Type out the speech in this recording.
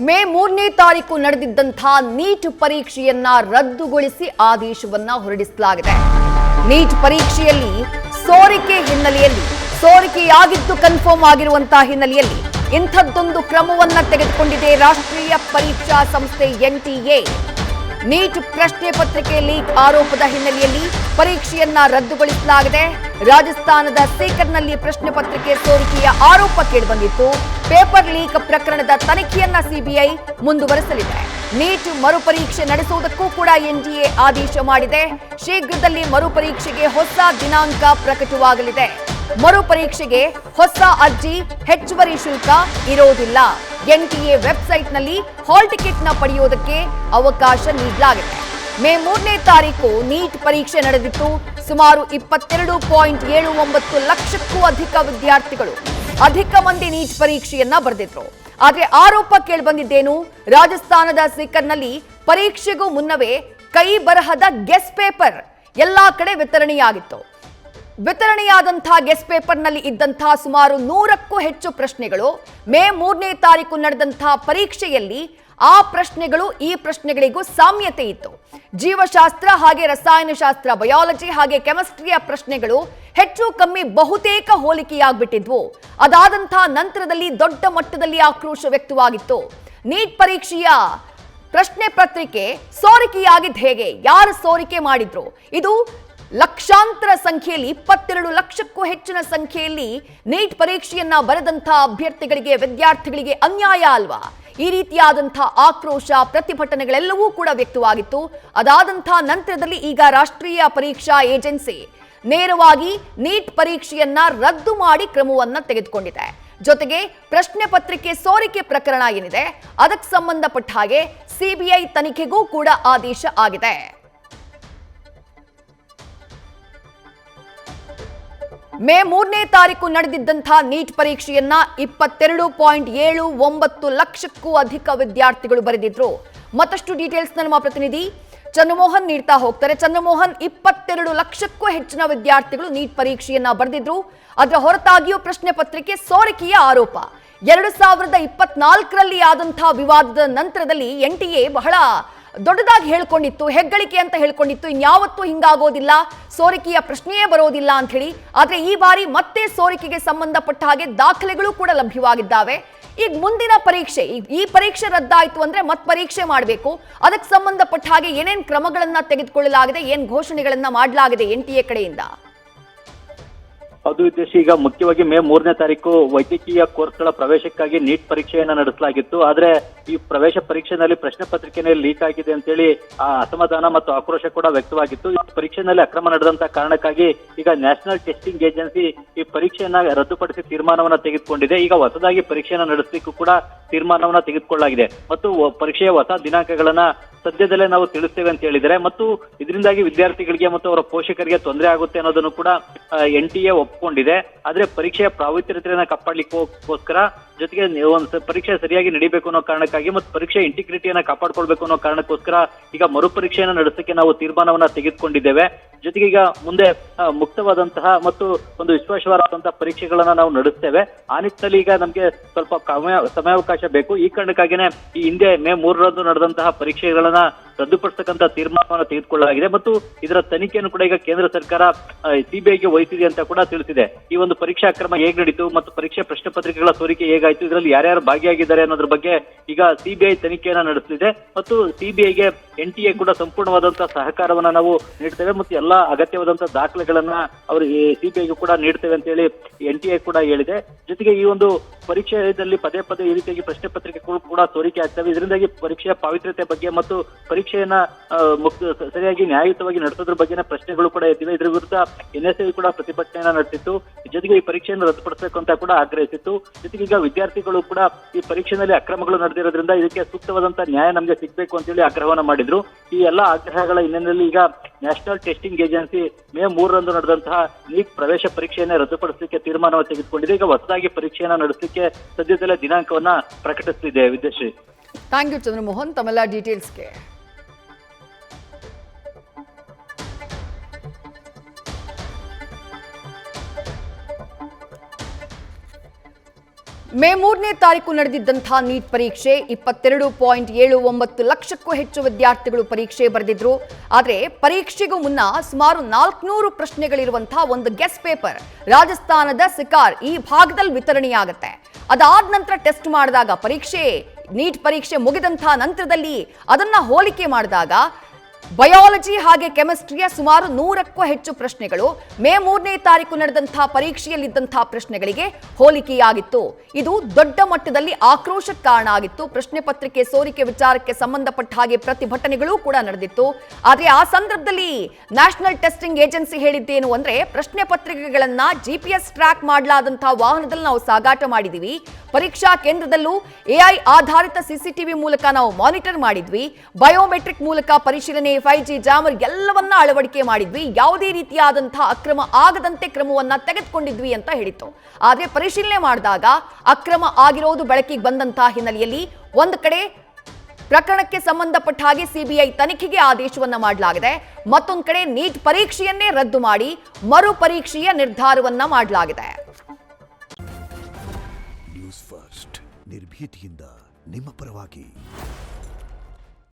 ಮೇ 3ನೇ ತಾರೀಕು ನಡೆದಿದ್ದಂತಹ ನೀಟ್ ಪರೀಕ್ಷೆಯನ್ನ ರದ್ದುಗೊಳಿಸಿ ಆದೇಶವನ್ನ ಹೊರಡಿಸಲಾಗಿದೆ. ನೀಟ್ ಪರೀಕ್ಷೆಯಲ್ಲಿ ಸೋರಿಕೆಯಾಗಿದ್ದು ಕನ್ಫರ್ಮ್ ಆಗಿರುವಂತಹ ಹಿನ್ನೆಲೆಯಲ್ಲಿ ಇಂಥದ್ದೊಂದು ಕ್ರಮವನ್ನ ತೆಗೆದುಕೊಂಡಿದೆ ರಾಷ್ಟ್ರೀಯ ಪರೀಕ್ಷಾ ಸಂಸ್ಥೆ NTA. ನೀಟ್ ಪ್ರಶ್ನೆ ಪತ್ರಿಕೆ ಲೀಕ್ ಆರೋಪದ ಹಿನ್ನೆಲೆಯಲ್ಲಿ ಪರೀಕ್ಷೆಯನ್ನ ರದ್ದುಗೊಳಿಸಲಾಗಿದೆ. ರಾಜಸ್ಥಾನದ ಸೀಕರ್ನಲ್ಲಿ ಪ್ರಶ್ನೆ ಪತ್ರಿಕೆ ಸೋರಿಕೆಯ ಆರೋಪ ಕೇಳಿಬಂದಿತ್ತು. ಪೇಪರ್ ಲೀಕ್ ಪ್ರಕರಣದ ತನಿಖೆಯನ್ನ ಸಿಬಿಐ ಮುಂದುವರೆಸಲಿದೆ. ನೀಟ್ ಮರುಪರೀಕ್ಷೆ ನಡೆಸುವುದಕ್ಕೂ ಕೂಡ NTA ಆದೇಶ ಮಾಡಿದೆ. ಶೀಘ್ರದಲ್ಲಿ ಮರುಪರೀಕ್ಷೆಗೆ ಹೊಸ ದಿನಾಂಕ ಪ್ರಕಟವಾಗಲಿದೆ. ಮರುಪರೀಕ್ಷೆಗೆ ಹೊಸ ಅರ್ಜಿ, ಹೆಚ್ಚುವರಿ ಶುಲ್ಕ ಇರೋದಿಲ್ಲ. NTA ವೆಬ್ಸೈಟ್ನಲ್ಲಿ ಹಾಲ್ ಟಿಕೆಟ್ನ ಪಡೆಯುವುದಕ್ಕೆ ಅವಕಾಶ ನೀಡಲಾಗಿದೆ. ಮೇ 3ನೇ ತಾರೀಕು ನೀಟ್ ಪರೀಕ್ಷೆ ನಡೆದಿತ್ತು. ಸುಮಾರು 22.79 ಲಕ್ಷಕ್ಕೂ ಅಧಿಕ ಮಂದಿ ನೀಟ್ ಪರೀಕ್ಷೆಯನ್ನ ಬರೆದಿದ್ರು. ಆದ್ರೆ ಆರೋಪ ಕೇಳಿಬಂದಿದ್ದೇನು, ರಾಜಸ್ಥಾನದ ಸೀಕರ್ನಲ್ಲಿ ಪರೀಕ್ಷೆಗೂ ಮುನ್ನವೇ ಕೈ ಬರಹದ ಗೆಸ್ ಪೇಪರ್ ಎಲ್ಲಾ ಕಡೆ ವಿತರಣೆಯಾಗಿತ್ತು. ವಿತರಣೆಯಾದಂತಹ ಗೆಸ್ ಪೇಪರ್ನಲ್ಲಿ ಇದ್ದಂತಹ ಸುಮಾರು 100ಕ್ಕೂ ಹೆಚ್ಚು ಪ್ರಶ್ನೆಗಳು ಮೇ 3ನೇ ತಾರೀಕು ನಡೆದಂತಹ ಪರೀಕ್ಷೆಯಲ್ಲಿ ಆ ಪ್ರಶ್ನೆಗಳು ಈ ಪ್ರಶ್ನೆಗಳಿಗೂ ಸಾಮ್ಯತೆ ಇತ್ತು. ಜೀವಶಾಸ್ತ್ರ ಹಾಗೆ ರಸಾಯನಶಾಸ್ತ್ರ, ಬಯಾಲಜಿ ಹಾಗೆ ಕೆಮಿಸ್ಟ್ರಿಯ ಪ್ರಶ್ನೆಗಳು ಹೆಚ್ಚು ಕಮ್ಮಿ ಬಹುತೇಕ ಹೋಲಿಕೆಯಾಗ್ಬಿಟ್ಟಿದ್ವು. ಅದಾದಂತಹ ನಂತರದಲ್ಲಿ ದೊಡ್ಡ ಮಟ್ಟದಲ್ಲಿ ಆಕ್ರೋಶ ವ್ಯಕ್ತವಾಗಿತ್ತು. ನೀಟ್ ಪರೀಕ್ಷೆಯ ಪ್ರಶ್ನೆ ಪತ್ರಿಕೆ ಸೋರಿಕೆಯಾಗಿದ್ದು ಹೇಗೆ, ಯಾರು ಸೋರಿಕೆ ಮಾಡಿದ್ರು? ಇದು ಲಕ್ಷಾಂತರ ಸಂಖ್ಯೆಯಲ್ಲಿ 22 ಲಕ್ಷಕ್ಕೂ ಹೆಚ್ಚಿನ ಸಂಖ್ಯೆಯಲ್ಲಿ ನೀಟ್ ಪರೀಕ್ಷೆಯನ್ನ ಬರೆದಂತಹ ಅಭ್ಯರ್ಥಿಗಳಿಗೆ, ವಿದ್ಯಾರ್ಥಿಗಳಿಗೆ ಅನ್ಯಾಯ ಅಲ್ವಾ? ಈ ರೀತಿಯಾದಂತಹ ಆಕ್ರೋಶ, ಪ್ರತಿಭಟನೆಗಳೆಲ್ಲವೂ ಕೂಡ ವ್ಯಕ್ತವಾಗಿತ್ತು. ಅದಾದಂತಹ ನಂತರದಲ್ಲಿ ಈಗ ರಾಷ್ಟ್ರೀಯ ಪರೀಕ್ಷಾ ಏಜೆನ್ಸಿ ನೇರವಾಗಿ ನೀಟ್ ಪರೀಕ್ಷೆಯನ್ನ ರದ್ದು ಮಾಡಿ ಕ್ರಮವನ್ನ ತೆಗೆದುಕೊಂಡಿದೆ. ಜೊತೆಗೆ ಪ್ರಶ್ನೆ ಪತ್ರಿಕೆ ಸೋರಿಕೆ ಪ್ರಕರಣ ಏನಿದೆ ಅದಕ್ಕೆ ಸಂಬಂಧಪಟ್ಟ ಹಾಗೆ ಸಿಬಿಐ ತನಿಖೆಗೂ ಕೂಡ ಆದೇಶ ಆಗಿದೆ. ಮೇ 3ನೇ ತಾರೀಕು ನಡೆದಿದ್ದಂತಹ ನೀಟ್ ಪರೀಕ್ಷೆಯನ್ನ 22.79 ಲಕ್ಷಕ್ಕೂ ಅಧಿಕ ವಿದ್ಯಾರ್ಥಿಗಳು ಬರೆದಿದ್ರು. ಮತ್ತಷ್ಟು ಡೀಟೇಲ್ಸ್ ನಮ್ಮ ಪ್ರತಿನಿಧಿ ಚಂದ್ರಮೋಹನ್ ನೀಡ್ತಾ ಹೋಗ್ತಾರೆ. ಚಂದ್ರಮೋಹನ್, 22 ಲಕ್ಷಕ್ಕೂ ಹೆಚ್ಚಿನ ವಿದ್ಯಾರ್ಥಿಗಳು ನೀಟ್ ಪರೀಕ್ಷೆಯನ್ನ ಬರೆದಿದ್ರು. ಅದರ ಹೊರತಾಗಿಯೂ ಪ್ರಶ್ನೆ ಪತ್ರಿಕೆ ಸೋರಿಕೆಯ ಆರೋಪ 2024ರಲ್ಲಿ ಆದಂತಹ ವಿವಾದದ ನಂತರದಲ್ಲಿ NTA ಬಹಳ ದೊಡ್ಡದಾಗಿ ಹೇಳ್ಕೊಂಡಿತ್ತು, ಹೆಗ್ಗಳಿಕೆ ಅಂತ ಹೇಳ್ಕೊಂಡಿತ್ತು, ಇನ್ಯಾವತ್ತೂ ಹಿಂಗಾಗೋದಿಲ್ಲ, ಸೋರಿಕೆಯ ಪ್ರಶ್ನೆಯೇ ಬರೋದಿಲ್ಲ ಅಂತ ಹೇಳಿ. ಆದ್ರೆ ಈ ಬಾರಿ ಮತ್ತೆ ಸೋರಿಕೆಗೆ ಸಂಬಂಧಪಟ್ಟ ಹಾಗೆ ದಾಖಲೆಗಳು ಕೂಡ ಲಭ್ಯವಾಗಿದ್ದಾವೆ. ಈಗ ಮುಂದಿನ ಪರೀಕ್ಷೆ, ಈ ಪರೀಕ್ಷೆ ರದ್ದಾಯ್ತು ಅಂದ್ರೆ ಮತ್ತೆ ಪರೀಕ್ಷೆ ಮಾಡಬೇಕು. ಅದಕ್ಕೆ ಸಂಬಂಧಪಟ್ಟ ಹಾಗೆ ಏನೇನ್ ಕ್ರಮಗಳನ್ನ ತೆಗೆದುಕೊಳ್ಳಲಾಗಿದೆ, ಏನ್ ಘೋಷಣೆಗಳನ್ನ ಮಾಡಲಾಗಿದೆ NTA ಕಡೆಯಿಂದ? ಅದು ಉದ್ದೇಶ ಈಗ ಮುಖ್ಯವಾಗಿ ಮೇ 3ನೇ ತಾರೀಕು ವೈದ್ಯಕೀಯ ಕೋರ್ಸ್ಗಳ ಪ್ರವೇಶಕ್ಕಾಗಿ ನೀಟ್ ಪರೀಕ್ಷೆಯನ್ನ ನಡೆಸಲಾಗಿತ್ತು. ಆದ್ರೆ ಈ ಪ್ರವೇಶ ಪರೀಕ್ಷೆಯಲ್ಲಿ ಪ್ರಶ್ನೆ ಪತ್ರಿಕೆನೇ ಲೀಕ್ ಆಗಿದೆ ಅಂತೇಳಿ ಅಸಮಾಧಾನ ಮತ್ತು ಆಕ್ರೋಶ ಕೂಡ ವ್ಯಕ್ತವಾಗಿತ್ತು. ಈ ಪರೀಕ್ಷೆಯಲ್ಲಿ ಅಕ್ರಮ ನಡೆದಂತ ಕಾರಣಕ್ಕಾಗಿ ಈಗ ನ್ಯಾಷನಲ್ ಟೆಸ್ಟಿಂಗ್ ಏಜೆನ್ಸಿ ಈ ಪರೀಕ್ಷೆಯನ್ನ ರದ್ದುಪಡಿಸಿ ತೀರ್ಮಾನವನ್ನ ತೆಗೆದುಕೊಂಡಿದೆ. ಈಗ ಹೊಸದಾಗಿ ಪರೀಕ್ಷೆಯನ್ನ ನಡೆಸಲಿಕ್ಕೂ ಕೂಡ ತೀರ್ಮಾನವನ್ನ ತೆಗೆದುಕೊಳ್ಳಲಾಗಿದೆ ಮತ್ತು ಪರೀಕ್ಷೆಯ ಹೊಸ ದಿನಾಂಕಗಳನ್ನ ಸದ್ಯದಲ್ಲೇ ನಾವು ತಿಳಿಸ್ತೇವೆ ಅಂತ ಹೇಳಿದರೆ, ಮತ್ತು ಇದರಿಂದಾಗಿ ವಿದ್ಯಾರ್ಥಿಗಳಿಗೆ ಮತ್ತು ಅವರ ಪೋಷಕರಿಗೆ ತೊಂದರೆ ಆಗುತ್ತೆ ಅನ್ನೋದನ್ನು ಕೂಡ NTA ಒಪ್ಪಿಕೊಂಡಿದೆ. ಆದ್ರೆ ಪರೀಕ್ಷೆಯ ಪ್ರಾವೀತ್ರ್ಯತೆಯನ್ನ ಕಾಪಾಡಲಿಕ್ಕೋಸ್ಕರ, ಜೊತೆಗೆ ಒಂದು ಪರೀಕ್ಷೆ ಸರಿಯಾಗಿ ನಡೀಬೇಕು ಅನ್ನೋ ಕಾರಣಕ್ಕಾಗಿ ಮತ್ತು ಪರೀಕ್ಷೆ ಇಂಟಿಗ್ರಿಟಿಯನ್ನ ಕಾಪಾಡ್ಕೊಳ್ಬೇಕು ಅನ್ನೋ ಕಾರಣಕ್ಕೋಸ್ಕರ ಈಗ ಮರುಪರೀಕ್ಷೆಯನ್ನ ನಡೆಸಕ್ಕೆ ನಾವು ತೀರ್ಮಾನವನ್ನ ತೆಗೆದುಕೊಂಡಿದ್ದೇವೆ. ಜೊತೆಗೆ ಈಗ ಮುಂದೆ ಮುಕ್ತವಾದಂತಹ ಮತ್ತು ಒಂದು ವಿಶ್ವಾಸವಾದಂತಹ ಪರೀಕ್ಷೆಗಳನ್ನ ನಾವು ನಡೆಸ್ತೇವೆ. ಆ ನಿಟ್ಟಿನಲ್ಲಿ ಈಗ ನಮ್ಗೆ ಸ್ವಲ್ಪ ಸಮಯಾವಕಾಶ ಬೇಕು. ಈ ಕಾರಣಕ್ಕಾಗಿನೇ ಈ ಹಿಂದೆ ಮೇ 3ರಂದು ನಡೆದಂತಹ ಪರೀಕ್ಷೆಗಳನ್ನ ರದ್ದುಪಡಿಸತಕ್ಕಂತ ತೀರ್ಮಾನವನ್ನು ತೆಗೆದುಕೊಳ್ಳಲಾಗಿದೆ ಮತ್ತು ಇದರ ತನಿಖೆಯನ್ನು ಕೂಡ ಈಗ ಕೇಂದ್ರ ಸರ್ಕಾರ ಸಿಬಿಐಗೆ ವಹಿಸಿದೆ ಅಂತ ಕೂಡ ತಿಳಿಸಿದೆ. ಈ ಒಂದು ಪರೀಕ್ಷಾ ಅಕ್ರಮ ಹೇಗ್ ನಡೀತು ಮತ್ತು ಪರೀಕ್ಷೆ ಪ್ರಶ್ನೆ ಪತ್ರಿಕೆಗಳ ಸೋರಿಕೆ ಹೇಗಾಯ್ತು, ಇದರಲ್ಲಿ ಯಾರ್ಯಾರು ಭಾಗಿಯಾಗಿದ್ದಾರೆ ಅನ್ನೋದ್ರ ಬಗ್ಗೆ ಈಗ ಸಿಬಿಐ ತನಿಖೆಯನ್ನ ನಡೆಸಲಿದೆ ಮತ್ತು ಸಿಬಿಐಗೆ NTA ಕೂಡ ಸಂಪೂರ್ಣವಾದಂತಹ ಸಹಕಾರವನ್ನ ನಾವು ನೀಡ್ತೇವೆ ಮತ್ತು ಎಲ್ಲಾ ಅಗತ್ಯವಾದಂತಹ ದಾಖಲೆಗಳನ್ನ ಅವರು ಸಿಬಿಐಗೂ ಕೂಡ ನೀಡ್ತೇವೆ ಅಂತ ಹೇಳಿ NTA ಕೂಡ ಹೇಳಿದೆ. ಜೊತೆಗೆ ಈ ಒಂದು ಪರೀಕ್ಷೆಯಲ್ಲಿ ಪದೇ ಈ ರೀತಿಯಾಗಿ ಪ್ರಶ್ನೆ ಪತ್ರಿಕೆಗಳು ಕೂಡ ಸೋರಿಕೆ ಆಗ್ತವೆ. ಇದರಿಂದಾಗಿ ಪರೀಕ್ಷೆಯ ಪಾವಿತ್ರ್ಯತೆ ಬಗ್ಗೆ ಮತ್ತು ಪರೀಕ್ಷೆಯನ್ನ ಸರಿಯಾಗಿ ನ್ಯಾಯಯುತವಾಗಿ ನಡೆಸೋದ್ರ ಬಗ್ಗೆ ಪ್ರಶ್ನೆಗಳು ಕೂಡ ಎದ್ದಿವೆ. ಇದರ ವಿರುದ್ಧ NSA ಕೂಡ ಪ್ರತಿಭಟನೆಯನ್ನ ನಡೆಸಿತ್ತು. ಜೊತೆಗೆ ಈ ಪರೀಕ್ಷೆಯನ್ನು ರದ್ದುಪಡಿಸಬೇಕು ಅಂತ ಕೂಡ ಆಗ್ರಹಿಸಿತ್ತು. ಜೊತೆಗೆ ಈಗ ವಿದ್ಯಾರ್ಥಿಗಳು ಕೂಡ ಈ ಪರೀಕ್ಷೆಯಲ್ಲಿ ಅಕ್ರಮಗಳು ನಡೆದಿರೋದ್ರಿಂದ ಇದಕ್ಕೆ ಸೂಕ್ತವಾದಂತಹ ನ್ಯಾಯ ನಮಗೆ ಸಿಗಬೇಕು ಅಂತ ಹೇಳಿ ಆಗ್ರಹವನ್ನ ಮಾಡಿದ್ರು. ಈ ಎಲ್ಲಾ ಆಗ್ರಹಗಳ ಹಿನ್ನೆಲೆಯಲ್ಲಿ ಈಗ ನ್ಯಾಷನಲ್ ಟೆಸ್ಟಿಂಗ್ ಏಜೆನ್ಸಿ ಮೇ 3ರಂದು ನಡೆದಂತಹ ನೀಟ್ ಪ್ರವೇಶ ಪರೀಕ್ಷೆಯನ್ನ ರದ್ದುಪಡಿಸಲಿಕ್ಕೆ ತೀರ್ಮಾನವನ್ನು ತೆಗೆದುಕೊಂಡಿದೆ. ಈಗ ಹೊಸದಾಗಿ ಪರೀಕ್ಷೆಯನ್ನ ನಡೆಸಲಿಕ್ಕೆ ಸದ್ಯದಲ್ಲೇ ದಿನಾಂಕವನ್ನ ಪ್ರಕಟಿಸಲಿದೆ. ವಿದ್ಯಾಶ್ರೀ, ಥ್ಯಾಂಕ್ ಯು ಚಂದ್ರಮೋಹನ್ ತಮ್ಮೆಲ್ಲ ಡೀಟೇಲ್ಸ್ಗೆ. ಮೇ 3ನೇ ತಾರೀಕು ನಡೆದಿದ್ದಂಥ ನೀಟ್ ಪರೀಕ್ಷೆ 22.79 ಲಕ್ಷಕ್ಕೂ ಹೆಚ್ಚು ವಿದ್ಯಾರ್ಥಿಗಳು ಪರೀಕ್ಷೆ ಬರೆದಿದ್ರು. ಆದರೆ ಪರೀಕ್ಷೆಗೂ ಮುನ್ನ ಸುಮಾರು 400 ಪ್ರಶ್ನೆಗಳಿರುವಂತಹ ಒಂದು ಗೆಸ್ ಪೇಪರ್ ರಾಜಸ್ಥಾನದ ಸಿಕಾರ್ ಈ ಭಾಗದಲ್ಲಿ ವಿತರಣೆಯಾಗುತ್ತೆ. ಅದಾದ ನಂತರ ಟೆಸ್ಟ್ ಮಾಡಿದಾಗ ನೀಟ್ ಪರೀಕ್ಷೆ ಮುಗಿದಂಥ ನಂತರದಲ್ಲಿ ಅದನ್ನ ಹೋಲಿಕೆ ಮಾಡಿದಾಗ ಬಯಾಲಜಿ ಹಾಗೆ ಕೆಮಿಸ್ಟ್ರಿಯ ಸುಮಾರು 100ಕ್ಕೂ ಹೆಚ್ಚು ಪ್ರಶ್ನೆಗಳು ಮೇ 3ನೇ ತಾರೀಕು ನಡೆದಂತಹ ಪರೀಕ್ಷೆಯಲ್ಲಿದ್ದಂತಹ ಪ್ರಶ್ನೆಗಳಿಗೆ ಹೋಲಿಕೆಯಾಗಿತ್ತು. ಇದು ದೊಡ್ಡ ಮಟ್ಟದಲ್ಲಿ ಆಕ್ರೋಶಕ್ಕೆ ಕಾರಣ ಆಗಿತ್ತು. ಪ್ರಶ್ನೆ ಪತ್ರಿಕೆ ಸೋರಿಕೆ ವಿಚಾರಕ್ಕೆ ಸಂಬಂಧಪಟ್ಟ ಹಾಗೆ ಪ್ರತಿಭಟನೆಗಳು ಕೂಡ ನಡೆದಿತ್ತು. ಆದರೆ ಆ ಸಂದರ್ಭದಲ್ಲಿ ನ್ಯಾಷನಲ್ ಟೆಸ್ಟಿಂಗ್ ಏಜೆನ್ಸಿ ಹೇಳಿದ್ದೇನು ಅಂದ್ರೆ, ಪ್ರಶ್ನೆ ಪತ್ರಿಕೆಗಳನ್ನ GPS ಟ್ರ್ಯಾಕ್ ಮಾಡಲಾದಂತಹ ವಾಹನದಲ್ಲಿ ನಾವು ಸಾಗಾಟ ಮಾಡಿದೀವಿ, ಪರೀಕ್ಷಾ ಕೇಂದ್ರದಲ್ಲೂ AI ಆಧಾರಿತ CCTV ಮೂಲಕ ನಾವು ಮಾನಿಟರ್ ಮಾಡಿದ್ವಿ, ಬಯೋಮೆಟ್ರಿಕ್ ಮೂಲಕ ಪರಿಶೀಲನೆ, 5G ಜಾಮರ್ ಎಲ್ಲವನ್ನ ಅಳವಡಿಕೆ ಮಾಡಿದ್ವಿ, ಯಾವುದೇ ರೀತಿಯಾದಂತಹ ಅಕ್ರಮ ಆಗದಂತೆ ಕ್ರಮವನ್ನ ತೆಗೆದುಕೊಂಡಿದ್ವಿ ಅಂತ ಹೇಳಿತ್ತು. ಆದ್ರೆ ಪರಿಶೀಲನೆ ಮಾಡಿದಾಗ ಅಕ್ರಮ ಆಗಿರೋದು ಬೆಳಕಿಗೆ ಬಂದಂತಹ ಹಿನ್ನೆಲೆಯಲ್ಲಿ ಒಂದು ಕಡೆ ಪ್ರಕರಣಕ್ಕೆ ಸಂಬಂಧಪಟ್ಟ ಹಾಗೆ CBI ತನಿಖೆಗೆ ಆದೇಶವನ್ನ ಮಾಡಲಾಗಿದೆ, ಮತ್ತೊಂದು ಕಡೆ ನೀಟ್ ಪರೀಕ್ಷೆಯನ್ನೇ ರದ್ದು ಮಾಡಿ ಮರು ಪರೀಕ್ಷೆಯ ನಿರ್ಧಾರವನ್ನ ಮಾಡಲಾಗಿದೆ. ನ್ಯೂಸ್ ಫಸ್ಟ್ ನಿರ್ಭೀತಿಯಿಂದ ನಿಮ್ಮ ಪರವಾಗಿ.